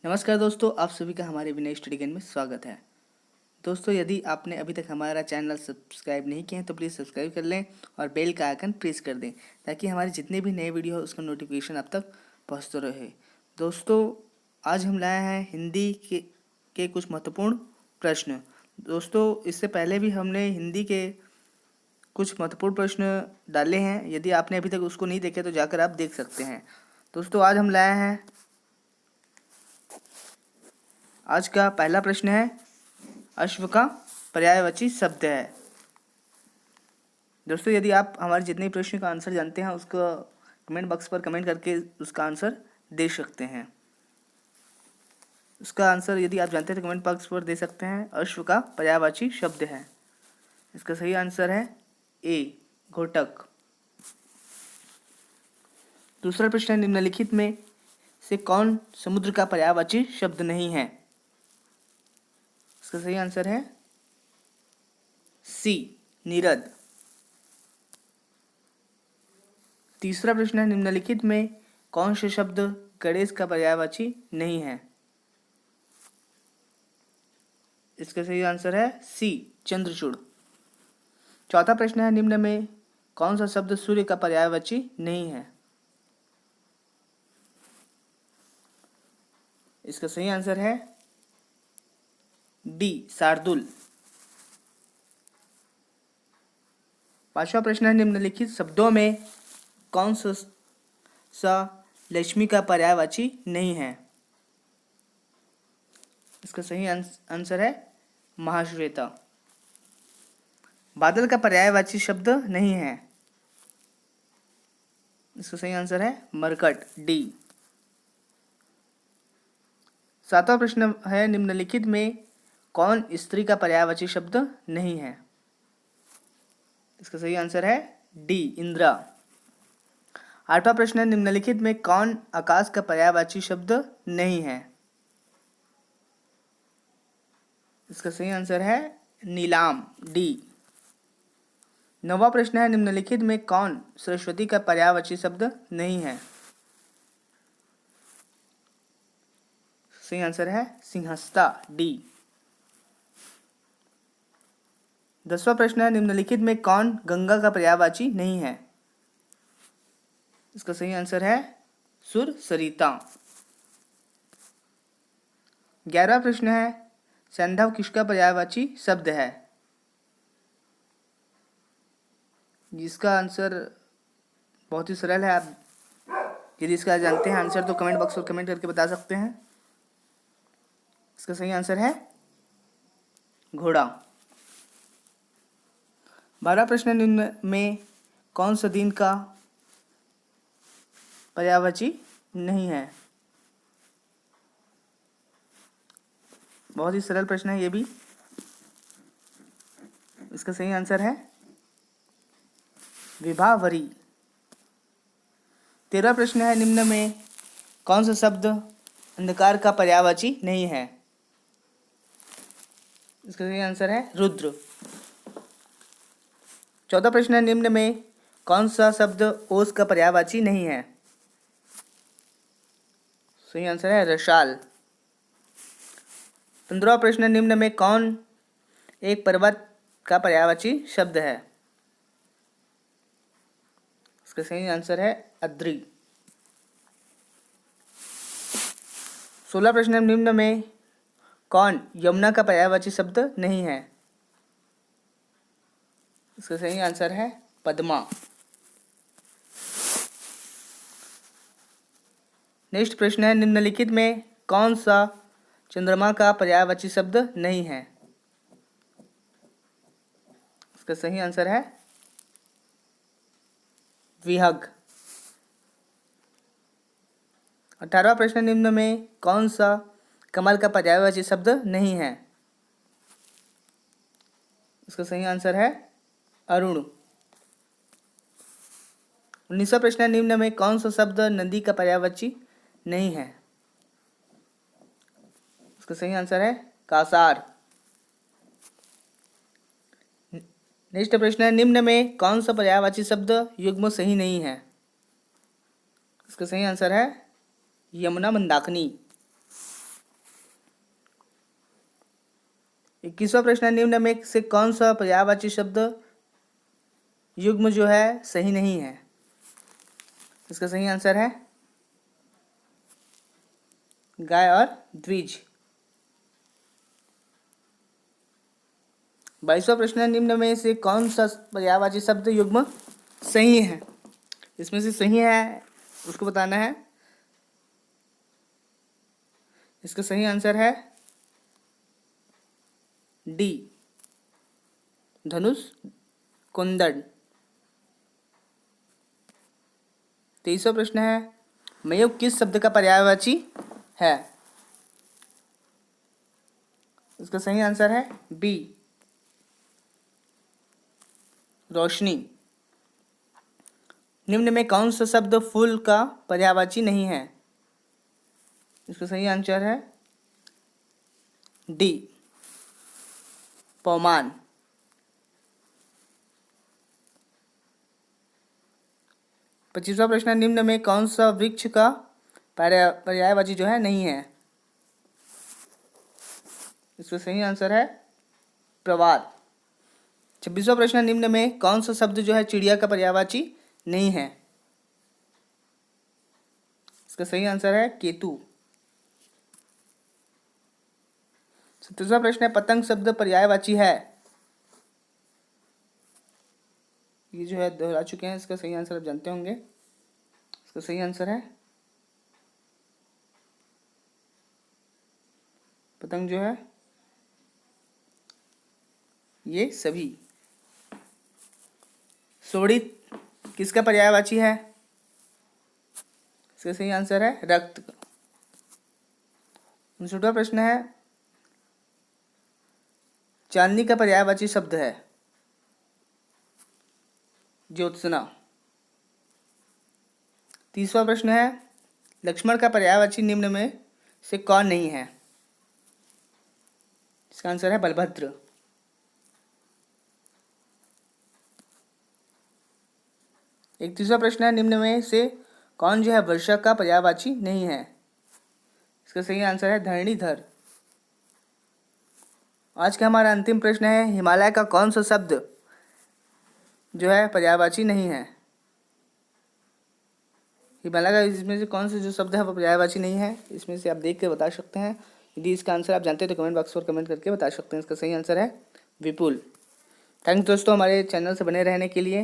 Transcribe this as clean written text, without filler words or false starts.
नमस्कार दोस्तों, आप सभी का हमारे विनय स्टडी गेम में स्वागत है। दोस्तों, यदि आपने अभी तक हमारा चैनल सब्सक्राइब नहीं किया है तो प्लीज़ सब्सक्राइब कर लें और बेल का आइकन प्रेस कर दें ताकि हमारे जितने भी नए वीडियो हो उसका नोटिफिकेशन आप तक पहुंचता रहे। दोस्तों, आज हम लाए हैं हिंदी के कुछ महत्वपूर्ण प्रश्न। दोस्तों, इससे पहले भी हमने हिंदी के कुछ महत्वपूर्ण प्रश्न डाले हैं। यदि आपने अभी तक उसको नहीं देखे तो जाकर आप देख सकते हैं। दोस्तों, आज हम लाए हैं, आज का पहला प्रश्न है, अश्व का पर्यायवाची शब्द है। दोस्तों, यदि आप हमारे जितने प्रश्न का आंसर जानते हैं उसको कमेंट बॉक्स पर कमेंट करके उसका आंसर दे सकते हैं। उसका आंसर यदि आप जानते हैं तो कमेंट बॉक्स पर दे सकते हैं। अश्व का पर्यायवाची शब्द है। इसका सही आंसर है ए, घोटक। दूसरा प्रश्न है, निम्नलिखित में से कौन समुद्र का पर्यायवाची शब्द नहीं है? इसका सही आंसर है सी, नीरद। तीसरा प्रश्न है, निम्नलिखित में कौन से शब्द गणेश का पर्यायवाची नहीं है? इसका सही आंसर है सी, चंद्रचूड़। चौथा प्रश्न है, निम्न में कौन सा शब्द सूर्य का पर्यायवाची नहीं है? इसका सही आंसर है डी, शार्दुल। पांचवा प्रश्न है, निम्नलिखित शब्दों में कौन सा लक्ष्मी का पर्यायवाची नहीं है? इसका सही आंसर है महाश्वेता। बादल का पर्यायवाची शब्द नहीं है। इसका सही आंसर है मरकट, डी। सातवां प्रश्न है, निम्नलिखित में कौन स्त्री का पर्यायवाची शब्द नहीं है? इसका सही आंसर है डी, इंद्रा। आठवां प्रश्न है, निम्नलिखित में कौन आकाश का पर्यायवाची शब्द नहीं है? इसका सही आंसर है नीलाम, डी। नौवां प्रश्न है, निम्नलिखित में कौन सरस्वती का पर्यायवाची शब्द नहीं है? सही आंसर है सिंहस्ता, डी। 10वां प्रश्न है, निम्नलिखित में कौन गंगा का पर्यायवाची नहीं है? इसका सही आंसर है सुर, सरिता। 11वां प्रश्न है, सैंधव किसका पर्यायवाची शब्द है? जिसका आंसर बहुत ही सरल है। आप यदि इसका जानते हैं आंसर तो कमेंट बॉक्स पर कमेंट करके बता सकते हैं। इसका सही आंसर है घोड़ा। 12वां प्रश्न, निम्न में कौन सा दिन का पर्यायवाची नहीं है? बहुत ही सरल प्रश्न है ये भी। इसका सही आंसर है विभावरी। 13वां प्रश्न है, निम्न में कौन सा शब्द अंधकार का पर्यायवाची नहीं है? इसका सही आंसर है रुद्र। 14वां प्रश्न है, निम्न में कौन सा शब्द ओस का पर्यायवाची नहीं है? सही आंसर है रसाल। 15वां प्रश्न, निम्न में कौन एक पर्वत का पर्यायवाची शब्द है? इसका सही आंसर है अद्री। 16वां प्रश्न, निम्न में कौन यमुना का पर्यायवाची शब्द नहीं है? इसका सही आंसर है पद्मा। नेक्स्ट प्रश्न है, निम्नलिखित में कौन सा चंद्रमा का पर्यायवाची शब्द नहीं है? इसका सही आंसर है विहग। 18वां प्रश्न, निम्न में कौन सा कमल का पर्यायवाची शब्द नहीं है? इसका सही आंसर है अरुण। 19वां प्रश्न, निम्न में कौन सा शब्द नदी का पर्यायवाची नहीं है? इसका सही आंसर है कासार। नेक्स्ट प्रश्न है, निम्न में कौन सा पर्यायवाची शब्द युग्म सही नहीं है? इसका सही आंसर है यमुना मंदाकिनी। 21वां प्रश्न है, निम्न में से कौन सा पर्यायवाची शब्द युग्म जो है सही नहीं है? इसका सही आंसर है गाय और द्विज। 22वां प्रश्न है, निम्न में से कौन सा पर्यायवाची शब्द युग्म सही है? इसमें से सही है उसको बताना है। इसका सही आंसर है डी, धनुष कुंदड़। 23वां प्रश्न है, मयूख किस शब्द का पर्यायवाची है? इसका सही आंसर है बी, रोशनी। निम्न में कौन सा शब्द फूल का पर्यायवाची नहीं है? इसका सही आंसर है डी, पौमान। 25वां प्रश्न है, निम्न में कौन सा वृक्ष का पर्यायवाची जो है नहीं है? इसका सही आंसर है प्रवाद। 26वां प्रश्न है, निम्न में कौन सा शब्द जो है चिड़िया का पर्यायवाची नहीं है? इसका सही आंसर है केतु। 27वां प्रश्न है, पतंग शब्द पर्यायवाची है? ये जो है दोहरा चुके हैं, इसका सही आंसर आप जानते होंगे। इसका सही आंसर है पतंग जो है ये सभी। शोणित किसका पर्यायवाची है? इसका सही आंसर है रक्त का। 59वां प्रश्न है, चांदनी का पर्यायवाची शब्द है? ज्योत्सना। 30वां प्रश्न है, लक्ष्मण का पर्यायवाची निम्न में से कौन नहीं है? इसका आंसर है बलभद्र। 31वां प्रश्न है, निम्न में से कौन जो है वर्षा का पर्यायवाची नहीं है? इसका सही आंसर है धरणीधर। आज का हमारा अंतिम प्रश्न है, हिमालय का कौन सा शब्द जो है पर्यायवाची नहीं है? हिमालय का इसमें से कौन सा जो शब्द है वो पर्यायवाची नहीं है? इसमें से आप देख कर बता सकते हैं। यदि इसका आंसर आप जानते हैं तो कमेंट बॉक्स पर कमेंट करके बता सकते हैं। इसका सही आंसर है विपुल। थैंक्स दोस्तों हमारे चैनल से बने रहने के लिए।